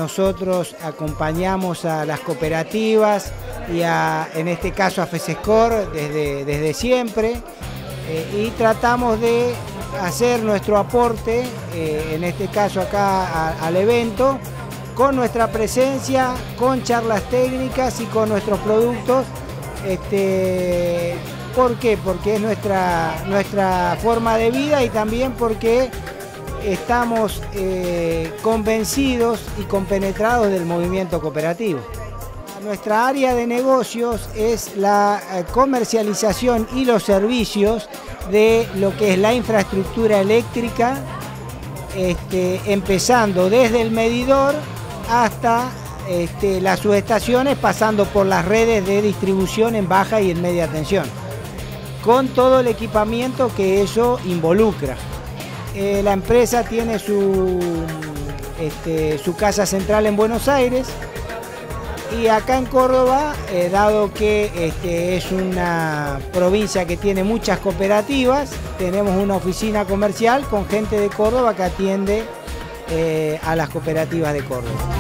nosotros acompañamos a las cooperativas y en este caso a FESESCOR desde siempre, y tratamos de hacer nuestro aporte, en este caso acá al evento, con nuestra presencia, con charlas técnicas y con nuestros productos. ¿Por qué? Porque es nuestra forma de vida, y también porque estamos convencidos y compenetrados del movimiento cooperativo. Nuestra área de negocios es la comercialización y los servicios de lo que es la infraestructura eléctrica, empezando desde el medidor hasta las subestaciones, pasando por las redes de distribución en baja y en media tensión, con todo el equipamiento que eso involucra. La empresa tiene su casa central en Buenos Aires, y acá en Córdoba, dado que es una provincia que tiene muchas cooperativas, tenemos una oficina comercial con gente de Córdoba que atiende a las cooperativas de Córdoba.